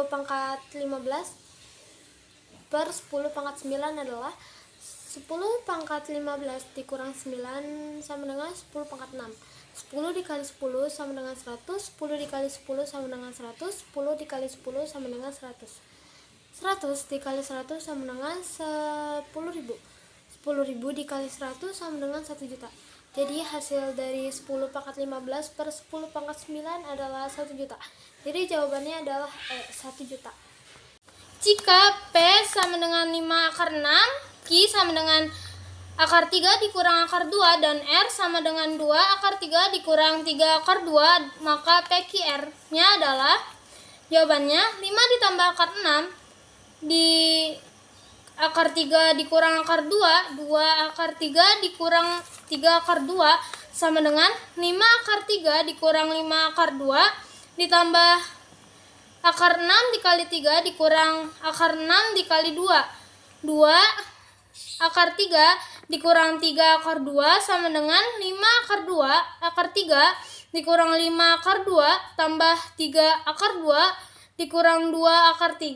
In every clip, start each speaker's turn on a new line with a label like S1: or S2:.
S1: pangkat 15 per 10 pangkat 9 adalah 10 pangkat 15 dikurang 9 sama dengan 10 pangkat 6. 10 dikali 10 sama dengan 100, 10 dikali 10 sama dengan 100, 10 dikali 10 sama dengan 100. 100 dikali 100 sama dengan 10.000. 10.000 dikali 100 sama dengan 1 juta. Jadi hasil dari 10 pangkat 15 per 10 pangkat 9 adalah 1 juta. Jadi jawabannya adalah 1 juta. Jika P sama dengan 5 akar 6, Q sama dengan akar 3 dikurang akar 2, dan R sama dengan 2 akar 3 dikurang 3 akar 2, maka PQR-nya adalah, jawabannya 5 ditambah akar 6 di akar 3 dikurang akar 2, 2 akar 3 dikurang 3 akar 2 sama dengan 5 akar 3 dikurang 5 akar 2 ditambah akar 6 dikali 3 dikurang akar 6 dikali 2. 2 akar 3 dikurang 3 akar 2 sama dengan 5 akar 2 akar 3 dikurang 5 akar 2 tambah 3 akar 2 dikurang 2 akar 3.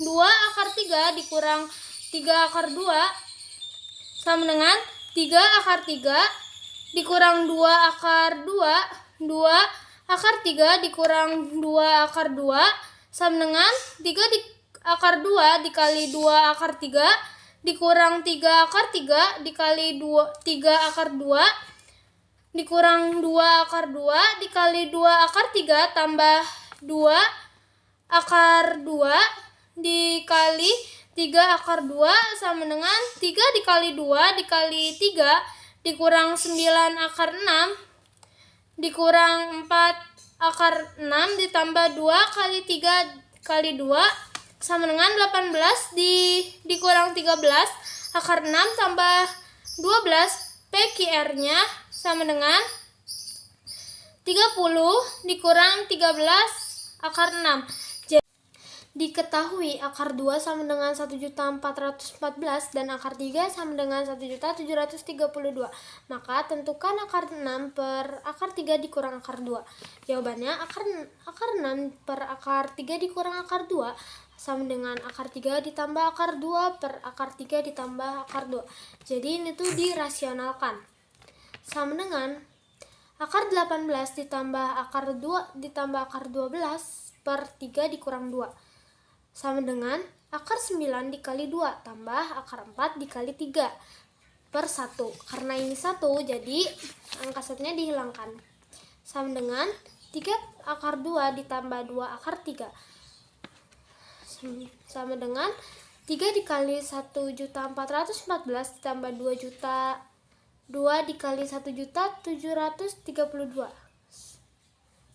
S1: 2 akar 3 dikurang 3 akar 2 sama dengan 3 akar 3 dikurang 2 akar 2. 2 akar 3 dikurang 2 akar 2 sama dengan 3 akar 2 dikali 2 akar 3 dikurang 3 akar 3 dikali 3 akar 2 dikurang 2 akar 2 dikali 2 akar 3 tambah 2 akar 2 dikali 3 akar 2 sama dengan 3 dikali 2 dikali 3 dikurang 9 akar 6 dikurang 4 akar 6 ditambah 2 kali 3 kali 2 sama dengan 18 dikurang 13 akar 6 tambah 12. PQR-nya sama dengan 30 dikurang 13 akar 6. Diketahui akar 2 sama dengan 1.414 dan akar 3 sama dengan 1.732. Maka tentukan akar 6 per akar 3 dikurang akar 2. Jawabannya akar 6 per akar 3 dikurang akar 2 sama dengan akar 3 ditambah akar 2 per akar 3 ditambah akar 2. Jadi ini tuh dirasionalkan. Sama dengan akar 18 ditambah akar 2 ditambah akar 12 per 3 dikurang 2. Sama dengan akar 9 dikali 2 tambah akar 4 dikali 3 per 1. Karena ini 1, jadi angka 1-nya dihilangkan. Sama dengan 3 akar 2 ditambah 2 akar 3. Sama dengan 3 dikali 1.414 ditambah 2 juta 2 dikali 1.732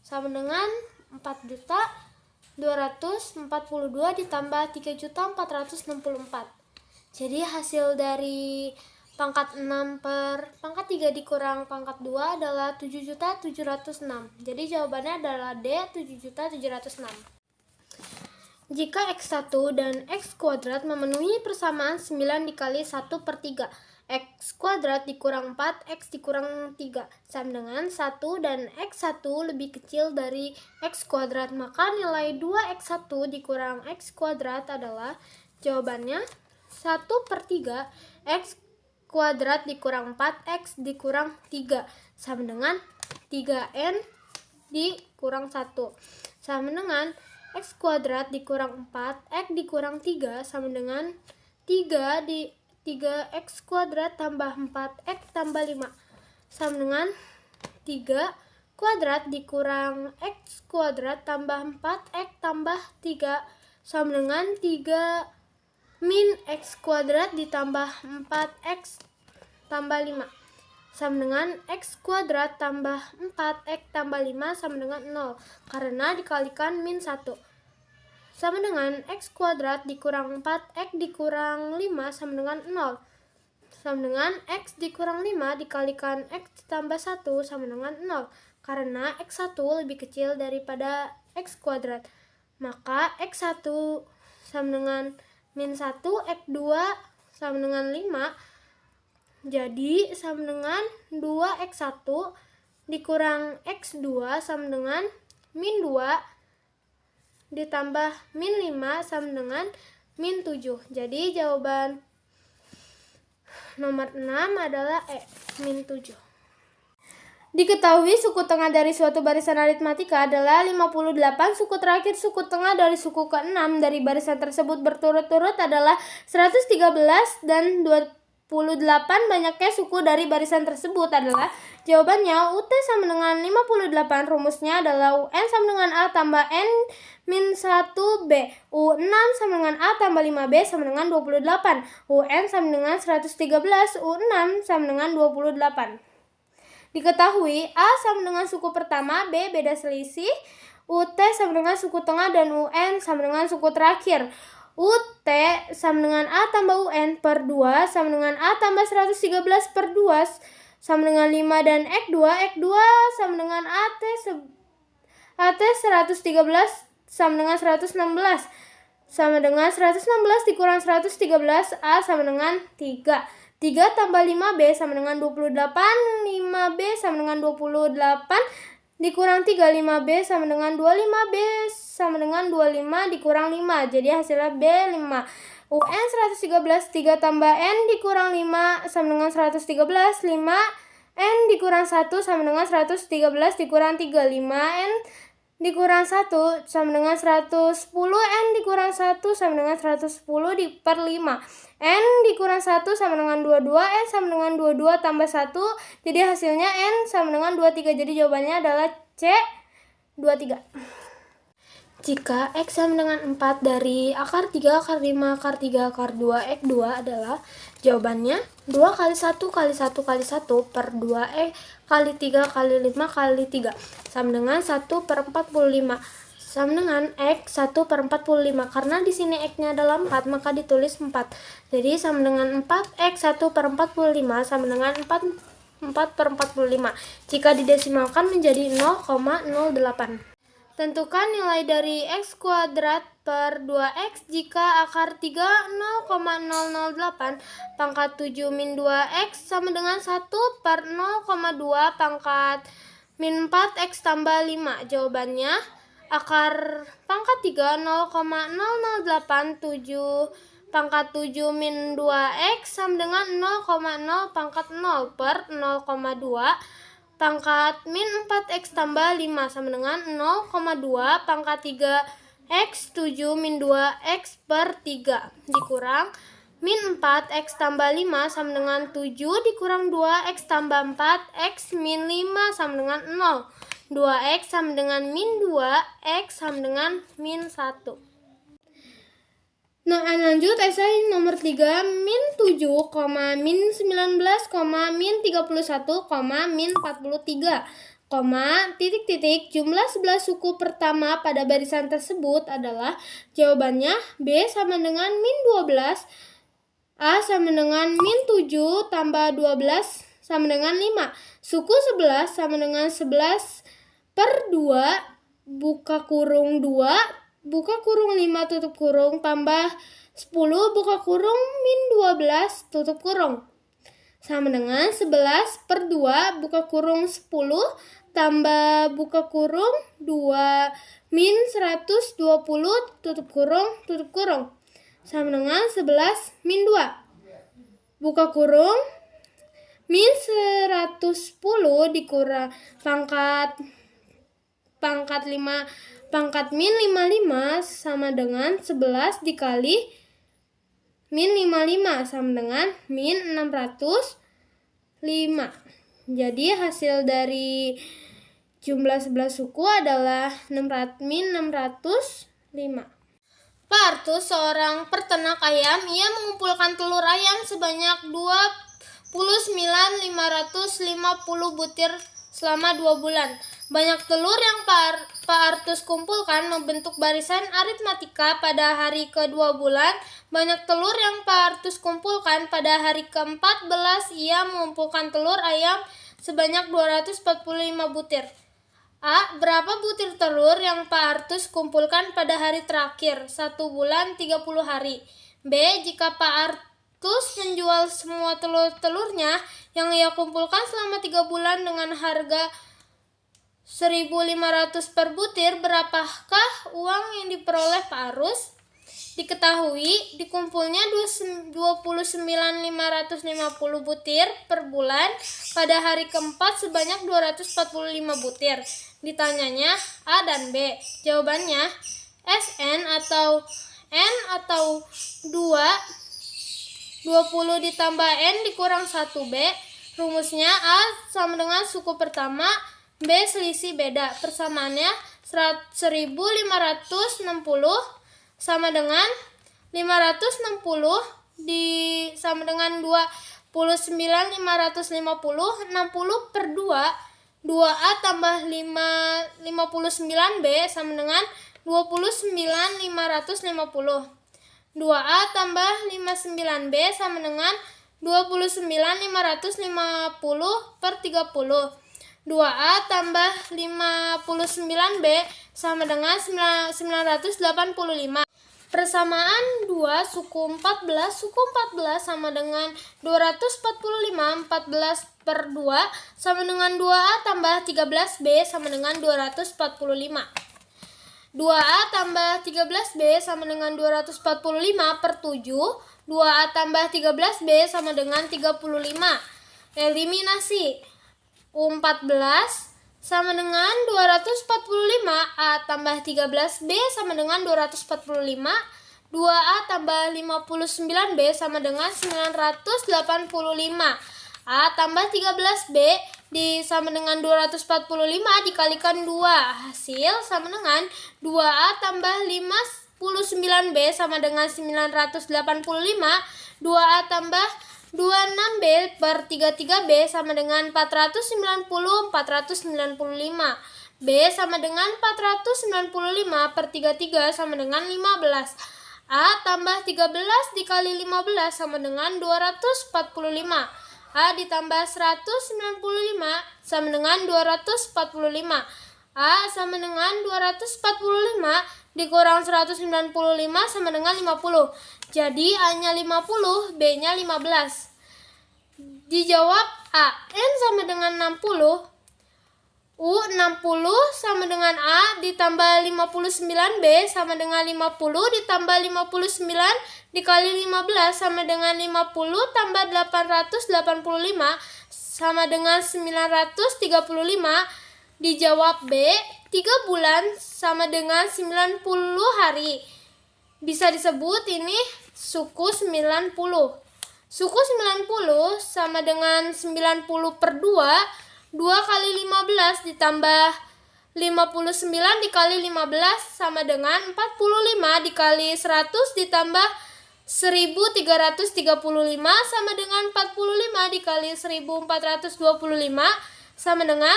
S1: sama dengan 4.242 ditambah 3.464. Jadi hasil dari pangkat 6 per pangkat 3 dikurang pangkat 2 adalah 7.706. Jadi jawabannya adalah D, 7.706. Jika X1 dan X kuadrat memenuhi persamaan 9 dikali 1 per 3, X kuadrat dikurang 4, X dikurang 3 sama dengan 1 dan X1 lebih kecil dari X kuadrat, maka nilai 2X1 dikurang X kuadrat adalah, jawabannya 1 per 3 X kuadrat dikurang 4, X dikurang 3 sama dengan 3N dikurang 1 sama dengan X kuadrat dikurang 4, X dikurang 3 sama dengan 3X kuadrat tambah 4X tambah 5 sama dengan 3 kuadrat dikurang X kuadrat tambah 4X tambah 3 sama dengan 3 min X kuadrat ditambah 4X tambah 5 sama dengan X kuadrat tambah 4X tambah 5 sama dengan 0 karena dikalikan min 1 sama dengan X kuadrat dikurang 4X dikurang 5 sama dengan 0 sama dengan X dikurang 5 dikalikan X tambah 1 sama dengan 0 karena X1 lebih kecil daripada X kuadrat, maka X1 sama dengan min 1, X2 sama dengan 5. Jadi sama dengan 2X1 dikurang X2 sama dengan min 2 ditambah min 5 sama dengan min 7. Jadi jawaban nomor 6 adalah min 7. Diketahui suku tengah dari suatu barisan aritmatika adalah 58, suku terakhir suku tengah dari suku ke-6 dari barisan tersebut berturut-turut adalah 113 dan 28. Banyaknya suku dari barisan tersebut adalah jawabannya UT sama dengan 58. Rumusnya adalah UN sama dengan A tambah N min 1B. U6 sama dengan A tambah 5B sama dengan 28. UN sama dengan 113. U6 sama dengan 28. Diketahui A sama dengan suku pertama, B beda selisih, UT sama dengan suku tengah, dan UN sama dengan suku terakhir. UT sama dengan A tambah UN per 2 sama dengan A tambah 113 per 2 sama dengan 5, dan X2 sama dengan AT 113 sama dengan 116 sama dengan 116 dikurang 113, A sama dengan 3. 3 tambah 5B sama dengan 28, 5B sama dengan 28, dikurang 3, 5B sama dengan 25B sama dengan 25 dikurang 5, jadi hasilnya B5. UN 113, 3 tambah N dikurang 5 sama dengan 113, 5 N dikurang 1 sama dengan 113 dikurang 3, 5N dikurang 1 sama dengan 110, N dikurang 1 sama dengan 110 per 5. N dikurang 1 sama dengan 22, N sama dengan 22 tambah 1, jadi hasilnya N sama dengan 23, jadi jawabannya adalah C, 23. Jika X sama dengan 4 dari akar 3, akar 5, akar 3, akar 2, X2 adalah jawabannya 2 kali 1 kali 1 kali 1 per 2 kali 3 kali 5 kali 3 sama dengan 1 per 45 sama dengan X 1 per 45. Karena di sini X-nya adalah 4, maka ditulis 4. Jadi sama dengan 4 X 1 per 45 sama dengan 4 per 45. Jika didesimalkan menjadi 0,08. Tentukan nilai dari X kuadrat per 2X jika akar 3 0,008 pangkat 7 min 2X sama dengan 1 per 0,2 pangkat min 4X tambah 5. Jawabannya akar pangkat 3 0,0087 pangkat 7 min 2X sama dengan 0,0 pangkat 0 per 0,2 pangkat min 4X tambah 5 sama dengan 0,2 pangkat 3X 7 min 2X per 3 dikurang min 4X tambah 5 sama dengan 7 dikurang 2X tambah 4X min 5 sama dengan 0. 2X sama dengan min 2X sama dengan min 1. Nah, lanjut esai nomor 3, min 7, min 19, min 31, min 43, titik-titik. Jumlah 11 suku pertama pada barisan tersebut adalah jawabannya B sama dengan min 12, A sama dengan min 7 tambah 12 sama dengan 5. Suku 11 sama dengan 11 per 2, buka kurung 2, buka kurung 5 tutup kurung tambah 10 buka kurung min 12 tutup kurung sama dengan 11 per 2 buka kurung 10 tambah buka kurung 2 min 120 tutup kurung sama dengan 11 min 2 buka kurung min 110 dikurang pangkat 5 pangkat min 55 sama dengan 11 dikali min 55 sama dengan min 605. Jadi hasil dari jumlah 11 suku adalah min 605. Pak Artus, seorang peternak ayam, ia mengumpulkan telur ayam sebanyak 29.550 butir selama 2 bulan. Banyak telur yang Pak Artus kumpulkan membentuk barisan aritmatika pada hari ke-2 bulan. Banyak telur yang Pak Artus kumpulkan pada hari ke-14, ia mengumpulkan telur ayam sebanyak 245 butir. A. Berapa butir telur yang Pak Artus kumpulkan pada hari terakhir, 1 bulan 30 hari? B. Jika Pak Artus menjual semua telur-telurnya yang ia kumpulkan selama 3 bulan dengan harga 1.500 per butir. Berapakah uang yang diperoleh Pak Arus? Diketahui dikumpulnya 29.550 butir per bulan pada hari keempat sebanyak 245 butir. Ditanyanya A dan B. Jawabannya SN atau N atau 20 ditambah N dikurang 1B. Rumusnya A sama dengan suku pertama, B selisih beda. Persamaannya 1.560 sama dengan 560 sama dengan 29.550, 60 per 2, 2A tambah 59B sama dengan 29.550. 2A tambah 59B sama dengan 29.550 per 30. 2A tambah 59B sama dengan 985. Persamaan 2 suku 14. Suku 14 sama dengan 245. 14 per 2 sama dengan 2A tambah 13B sama dengan 245. 2A tambah 13B sama dengan 245 per 7. 2A tambah 13B sama dengan 35. Eliminasi. U14 sama dengan 245. A tambah 13B sama dengan 245. 2A tambah 59B sama dengan 985. A tambah 13B sama dengan 245 dikalikan 2. Hasil sama dengan 2A tambah 59B sama dengan 985. 2A tambah 26B per 33B sama dengan 490. 495. B sama dengan 495 per 33 sama dengan 15. A tambah 13 dikali 15 sama dengan 245. A ditambah 195 sama dengan 245. A sama dengan 245 dikurang 195 sama dengan 50. Jadi A-nya 50, B-nya 15. Dijawab A. N sama dengan 60. U 60 sama dengan A ditambah 59B sama dengan 50 ditambah 59 dikali 15 sama dengan 50 tambah 885 sama dengan 935. Dijawab B. 3 bulan sama dengan 90 hari. Bisa disebut ini suku 90. Suku 90 sama dengan 90 per 2. 2 kali 15 ditambah 59 dikali 15 sama dengan 45 dikali 100 ditambah 1335 sama dengan 45 dikali 1425 sama dengan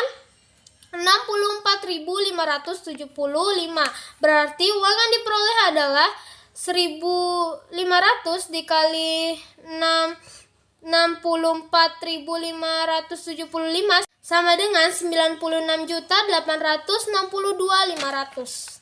S1: 64.575. Berarti uang yang diperoleh adalah 1.500 dikali 64.575 sama dengan 96.862.500.